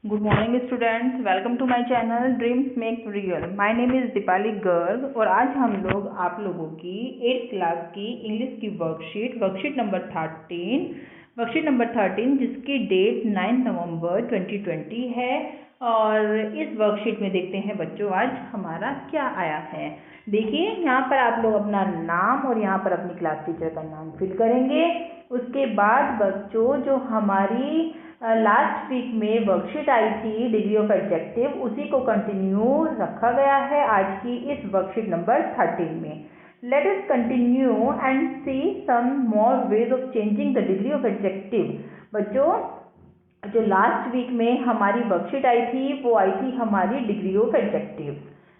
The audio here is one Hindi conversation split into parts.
Good morning students, welcome to my channel Dreams Make Real. My name is Deepali Garg और आज हम लोग आप लोगों की 8th क्लास की इंग्लिश की वर्कशीट नंबर 13 जिसकी डेट 9 नवंबर 2020 है। और इस वर्कशीट में देखते हैं बच्चों आज हमारा क्या आया है। देखिए यहाँ पर आप लोग अपना नाम और यहाँ पर अपनी क्लास टीचर का नाम फिल करेंगे। उसके बाद बच्चों जो हमारी लास्ट वीक में वर्कशीट आई थी डिग्री ऑफ एडजेक्टिव, उसी को कंटिन्यू रखा गया है आज की इस वर्कशीट नंबर 13 में। Let us continue and see some more ways of changing the degree of adjective. बच्चों जो लास्ट वीक में हमारी वर्कशीट आई थी वो आई थी हमारी डिग्री ऑफ एडजेक्टिव,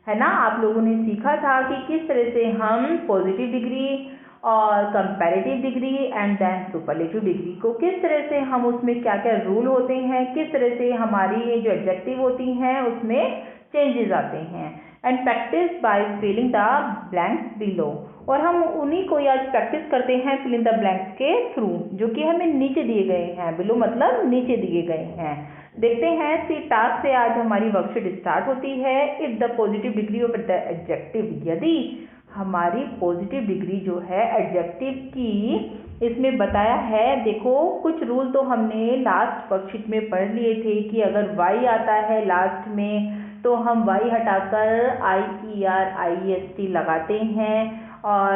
है ना। आप लोगों ने सीखा था कि किस तरह से हम पॉजिटिव डिग्री और comparative degree and then superlative degree को किस तरह से हम उसमें क्या क्या रूल होते हैं, किस तरह से हमारी ये जो एडजेक्टिव होती हैं उसमें चेंजेस आते हैं। And practice by filling the blanks below, और हम उन्हीं को आज प्रैक्टिस करते हैं फिलिंग द ब्लैंक्स के थ्रू, जो कि हमें नीचे दिए गए हैं। बिलो मतलब नीचे दिए गए हैं। देखते हैं सी टास्क से आज हमारी वर्कशीट स्टार्ट होती है। If the positive degree of the adjective, यदि हमारी पॉजिटिव डिग्री जो है एडजेक्टिव की इसमें बताया है। देखो कुछ रूल तो हमने लास्ट वर्कशीट में पढ़ लिए थे कि अगर वाई आता है लास्ट में तो हम वाई हटाकर IER लगाते हैं। और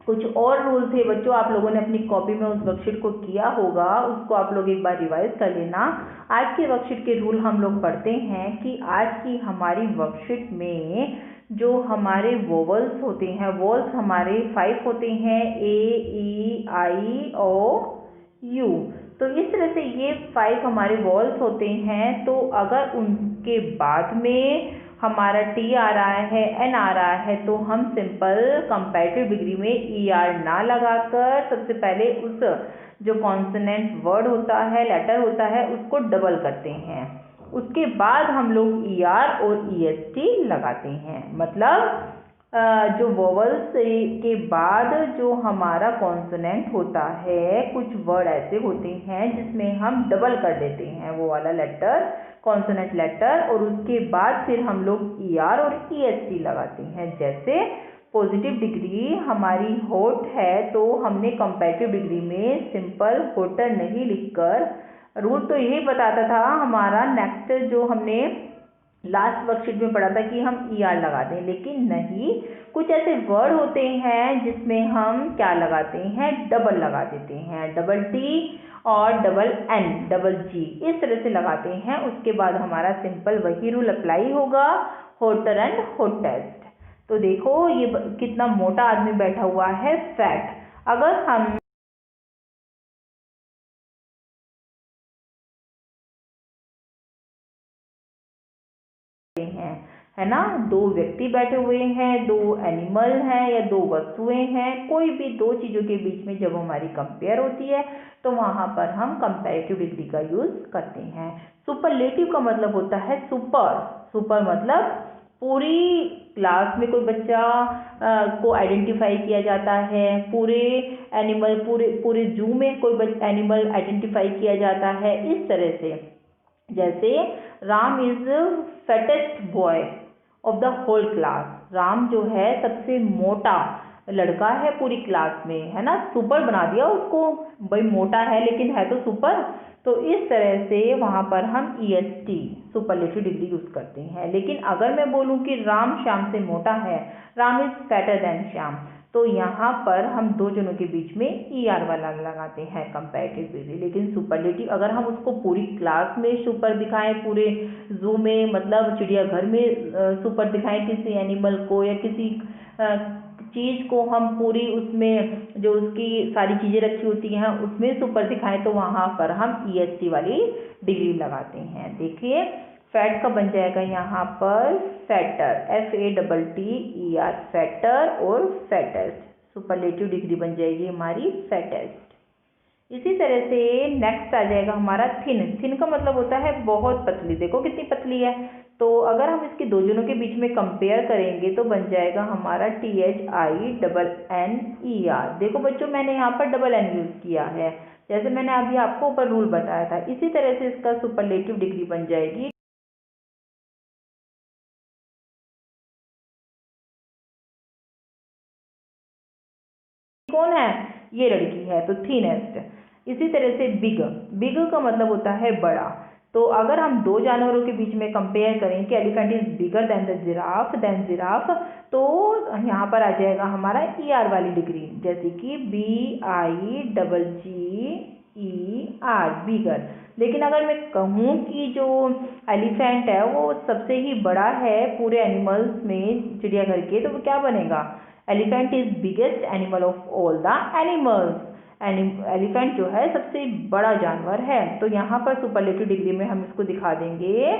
कुछ और रूल थे बच्चों, आप लोगों ने अपनी कॉपी में उस वर्कशीट को किया होगा, उसको आप लोग एक बार रिवाइज कर लेना। आज के वर्कशीट के रूल हम लोग पढ़ते हैं कि आज की हमारी वर्कशीट में जो हमारे वोवल्स होते हैं, वॉल्स हमारे 5 होते हैं, AEIOU। तो इस तरह से ये 5 हमारे वॉल्स होते हैं। तो अगर उनके बाद में हमारा T आ रहा है, N आ रहा है, तो हम सिंपल कंपैरेटिव डिग्री में ER ना लगाकर सबसे पहले उस जो कॉन्सोनेंट वर्ड होता है, लेटर होता है, उसको डबल करते हैं। उसके बाद हम लोग ER और EST लगाते हैं। मतलब जो वोवल्स के बाद जो हमारा कॉन्सोनेंट होता है, कुछ वर्ड ऐसे होते हैं जिसमें हम डबल कर देते हैं वो वाला लेटर, कॉन्सोनेंट लेटर, और उसके बाद फिर हम लोग ER और EST लगाते हैं। जैसे पॉजिटिव डिग्री हमारी होट है तो हमने कंपैरेटिव डिग्री में सिंपल होटर नहीं लिखकर, रूल तो यही बताता था हमारा नेक्स्ट जो हमने लास्ट वर्कशीट में पढ़ा था कि हम ER लगा दें, लेकिन नहीं, कुछ ऐसे वर्ड होते हैं जिसमें हम क्या लगाते हैं, डबल लगा देते हैं, डबल T और डबल N, डबल G इस तरह से लगाते हैं। उसके बाद हमारा सिंपल वही रूल अप्लाई होगा, होटर एंड होटेस्ट। तो देखो ये कितना मोटा आदमी बैठा हुआ है, फैट। अगर हम है ना, दो व्यक्ति बैठे हुए हैं, दो एनिमल हैं या दो वस्तुएं हैं, कोई भी दो चीजों के बीच में जब हमारी कंपेयर होती है तो वहां पर हम कंपैरेटिव डिग्री का यूज करते हैं। सुपरलेटिव का मतलब होता है सुपर। सुपर मतलब पूरी क्लास में कोई बच्चा को आइडेंटिफाई किया जाता है, पूरे एनिमल पूरे जू में कोई एनिमल आइडेंटिफाई किया जाता है, इस तरह से। जैसे Ram is fattest boy of the whole class. Ram जो है सबसे मोटा लड़का है पूरी क्लास में, है ना। सुपर बना दिया उसको, भाई मोटा है लेकिन है तो सुपर। तो इस तरह से वहां पर हम EST सुपरलेटिव डिग्री यूज करते हैं। लेकिन अगर मैं बोलूं कि राम श्याम से मोटा है, Ram is fatter than Shyam, तो यहाँ पर हम दो जनों के बीच में ER वाला लगाते हैं कंपैरेटिव डिग्री। लेकिन सुपरलेटिव अगर हम उसको पूरी क्लास में सुपर दिखाएं, पूरे जू में मतलब चिड़ियाघर में सुपर दिखाएं किसी एनिमल को या किसी चीज को, हम पूरी उसमें जो उसकी सारी चीजें रखी होती हैं उसमें सुपर दिखाएं, तो वहां पर हम EST वाली डिग्री लगाते हैं। देखिए फैट का बन जाएगा यहाँ पर फैटर, FATTER, फैटर और फैटेस्ट। सुपरलेटिव डिग्री बन जाएगी हमारी फैटेस्ट। इसी तरह से नेक्स्ट आ जाएगा हमारा थिन। थिन का मतलब होता है बहुत पतली। देखो कितनी पतली है। तो अगर हम इसके दो जनों के बीच में कंपेयर करेंगे तो बन जाएगा हमारा THINNER। देखो बच्चों मैंने यहाँ पर डबल N यूज किया है, जैसे मैंने अभी आपको ऊपर रूल बताया था, इसी तरह से इसका सुपरलेटिव डिग्री बन जाएगी। कौन है? ये लड़की है, तो थिनेस्ट। इसी तरह से बिग, बिग का मतलब होता है बड़ा। तो अगर हम दो जानवरों के बीच में कंपेयर करें कि elephant is bigger than the giraffe, तो यहाँ पर आ जाएगा हमारा ER वाली डिग्री, जैसे कि BIGGER, बिगर। लेकिन अगर मैं कहूँ कि जो एलिफेंट है वो सबसे ही बड़ा है पूरे एनिमल्स में चिड़ियाघर के, तो वो क्या बनेगा? Elephant is biggest animal of all the animals. Elephant जो है सबसे बड़ा जानवर है। तो यहाँ पर सुपरलेटिव डिग्री में हम इसको दिखा देंगे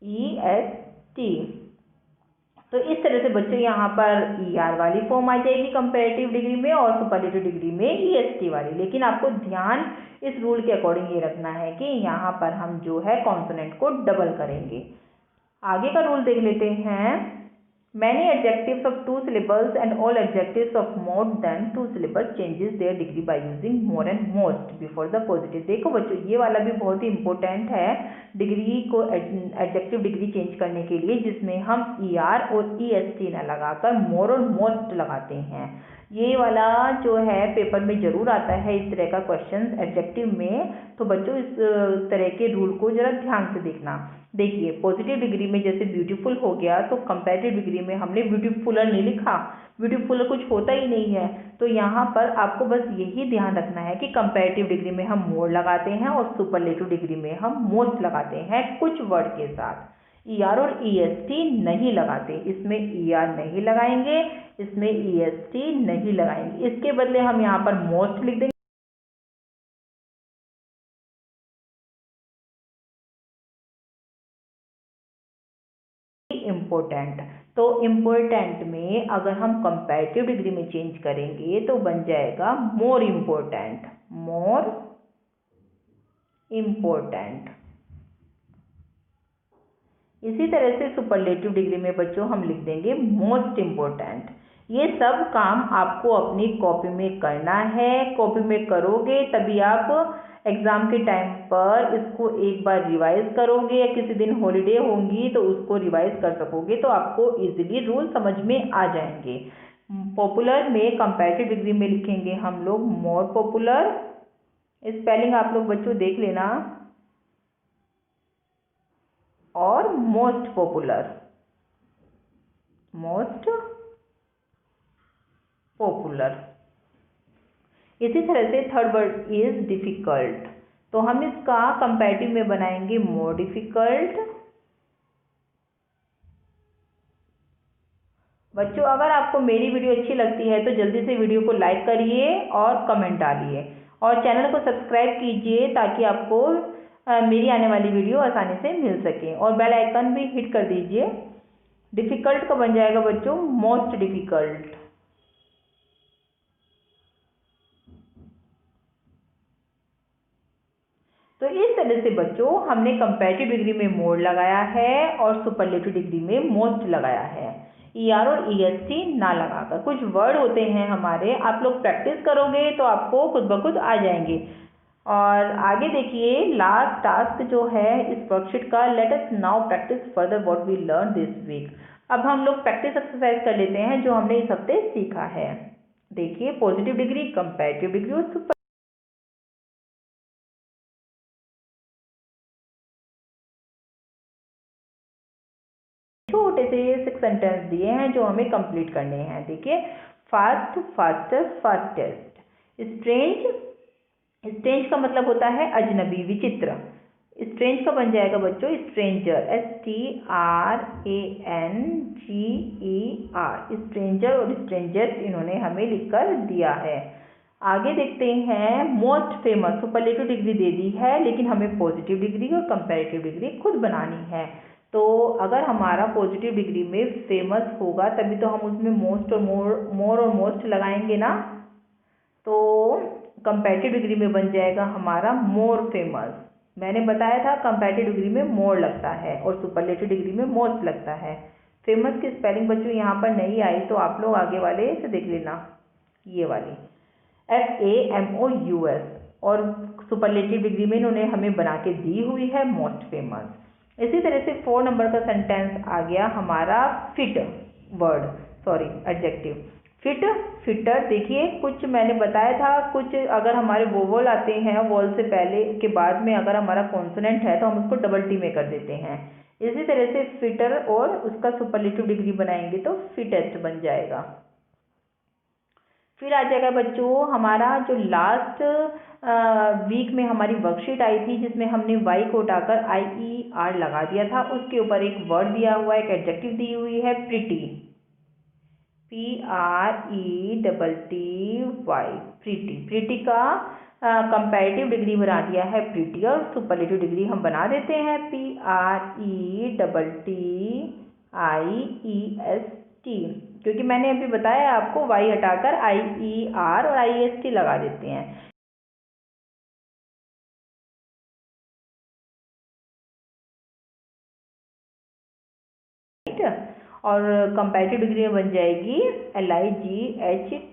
EST। तो इस तरह से बच्चों यहाँ पर ER वाली फॉर्म आ जाएगी कंपैरेटिव डिग्री में, और सुपरलेटिव डिग्री में EST वाली। लेकिन आपको ध्यान इस रूल के अकॉर्डिंग ये रखना है कि यहाँ पर हम जो है कॉन्सोनेंट को डबल करेंगे। आगे का रूल देख लेते हैं। Many adjectives of two syllables and all adjectives of more than two syllables changes their degree by using more and most before the positive। देखो बच्चों, ये वाला भी बहुत ही इम्पोर्टेंट है डिग्री को, एडजेक्टिव डिग्री चेंज करने के लिए, जिसमें हम ER और EST न लगाकर मोर और मोस्ट लगाते हैं। ये वाला जो है पेपर में जरूर आता है इस तरह का क्वेश्चन एडजेक्टिव में। तो बच्चों इस तरह के रूल को जरा ध्यान से देखना। देखिए, पॉजिटिव डिग्री में जैसे ब्यूटीफुल हो गया, तो कंपैरेटिव डिग्री में हमने ब्यूटीफुलर नहीं लिखा, ब्यूटीफुलर कुछ होता ही नहीं है। तो यहाँ पर आपको बस यही ध्यान रखना है कि कंपैरेटिव डिग्री में हम मोर लगाते हैं और सुपरलेटिव डिग्री में हम मोस्ट लगाते हैं कुछ वर्ड के साथ। ER और EST नहीं लगाते, इसमें ER नहीं लगाएंगे, इसमें EST नहीं लगाएंगे। इसके बदले हम यहाँ पर मोस्ट लिख देंगे। इम्पोर्टेंट, तो इम्पोर्टेंट में अगर हम कंपैरेटिव डिग्री में चेंज करेंगे तो बन जाएगा मोर इम्पोर्टेंट, मोर इम्पोर्टेंट। इसी तरह से सुपरलेटिव डिग्री में बच्चों हम लिख देंगे मोस्ट इम्पोर्टेंट। ये सब काम आपको अपनी कॉपी में करना है। कॉपी में करोगे तभी आप एग्ज़ाम के टाइम पर इसको एक बार रिवाइज करोगे, या किसी दिन हॉलीडे होंगी तो उसको रिवाइज कर सकोगे, तो आपको इजीली रूल समझ में आ जाएंगे। पॉपुलर में कंपैरेटिव डिग्री में लिखेंगे हम लोग मोर पॉपुलर। स्पेलिंग आप लोग बच्चों देख लेना, और मोस्ट पॉपुलर, मोस्ट पॉपुलर। इसी तरह से थर्ड वर्ड इज डिफिकल्ट, तो हम इसका कंपैरेटिव में बनाएंगे मोर डिफिकल्ट। बच्चों, अगर आपको मेरी वीडियो अच्छी लगती है तो जल्दी से वीडियो को लाइक करिए और कमेंट डालिए, और चैनल को सब्सक्राइब कीजिए ताकि आपको मेरी आने वाली वीडियो आसानी से मिल सके, और बेल आइकन भी हिट कर दीजिए। डिफ़िकल्ट का बन जाएगा बच्चों मोस्ट डिफ़िकल्ट। तो इस तरह से बच्चों हमने कंपैरेटिव डिग्री में मोर लगाया है और सुपरलेटिव डिग्री में मोस्ट लगाया है, ER और EST ना लगाकर। कुछ वर्ड होते हैं हमारे, आप लोग प्रैक्टिस करोगे तो आपको खुद ब खुद आ जाएंगे। और आगे देखिए, लास्ट टास्क जो है इस वर्कशीट का, let us now practice further what we learn this week. अब हम लोग प्रैक्टिस एक्सरसाइज कर लेते हैं जो हमने इस हफ्ते सीखा है। देखिए, पॉजिटिव डिग्री, कंपैरेटिव डिग्री और सुपर छोटे से 6 सेंटेंस दिए हैं जो हमें कंप्लीट करने हैं। देखिए, fast, fastest, fastest. Strange, strange का मतलब होता है अजनबी, विचित्र। स्ट्रेंज का बन जाएगा बच्चों स्ट्रेंजर, STRANGER। स्ट्रेंजर और स्ट्रेंजर इन्होंने हमें लिखकर दिया है। आगे देखते हैं, मोस्ट फेमस, सुपरलेटिव डिग्री दे दी है, लेकिन हमें पॉजिटिव डिग्री और कंपैरेटिव डिग्री खुद बनानी है। तो अगर हमारा पॉजिटिव डिग्री में फेमस होगा तभी तो हम उसमें मोस्ट और मोर और मोस्ट लगाएंगे ना। तो कंपैरेटिव डिग्री में बन जाएगा हमारा मोर फेमस। मैंने बताया था कंपैरेटिव डिग्री में मोर लगता है और सुपरलेटिव डिग्री में मोस्ट लगता है। फेमस की स्पेलिंग बच्चों यहाँ पर नहीं आई, तो आप लोग आगे वाले से देख लेना, ये वाली। FAMOUS, और सुपरलेटिव डिग्री में इन्होंने हमें बना के दी हुई है मोस्ट फेमस। इसी तरह से 4 नंबर का सेंटेंस आ गया हमारा फिट एडजेक्टिव। Fit, fitter. देखिए कुछ मैंने बताया था, कुछ अगर हमारे वोवल आते हैं, वॉल से पहले के बाद में अगर हमारा कॉन्सोनेंट है तो हम उसको डबल टी में कर देते हैं। इसी तरह से फिटर और उसका सुपरलेटिव डिग्री बनाएंगे तो फिटेस्ट बन जाएगा। फिर आ जाएगा बच्चों हमारा जो लास्ट वीक में हमारी वर्कशीट आई थी, जिसमें हमने वाई को उठाकर IER लगा दिया था। उसके ऊपर एक वर्ड दिया हुआ है, एक एडजेक्टिव दी हुई है, प्रिटी, PRETTY, प्रिटी। प्रिटी का कंपैरेटिव डिग्री बना दिया है प्रिटी, और सुपरलेटिव डिग्री हम बना देते हैं PRETTIEST, क्योंकि मैंने अभी बताया आपको वाई हटाकर IER और IEST लगा देते हैं। और कंपैरेटिव डिग्री में बन जाएगी LIGHTER,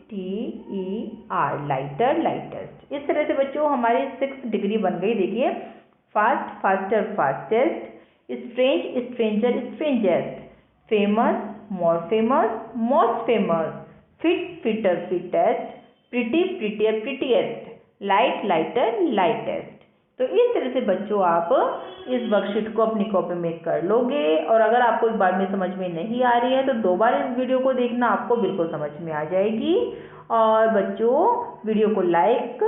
लाइटर, लाइटेस्ट। इस तरह से बच्चों हमारी 6 डिग्री बन गई। देखिए fast, faster, fastest, strange, stranger, strangest, famous, more famous, most famous, fit, fitter, fittest, pretty, prettier, prettiest, light, lighter, lightest. तो इस तरह से बच्चों आप इस वर्कशीट को अपनी कॉपी में कर लोगे, और अगर आपको एक बार में समझ में नहीं आ रही है तो 2 बार इस वीडियो को देखना, आपको बिल्कुल समझ में आ जाएगी। और बच्चों वीडियो को लाइक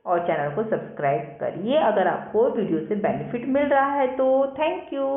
और चैनल को सब्सक्राइब करिए अगर आपको वीडियो से बेनिफिट मिल रहा है तो। Thank you.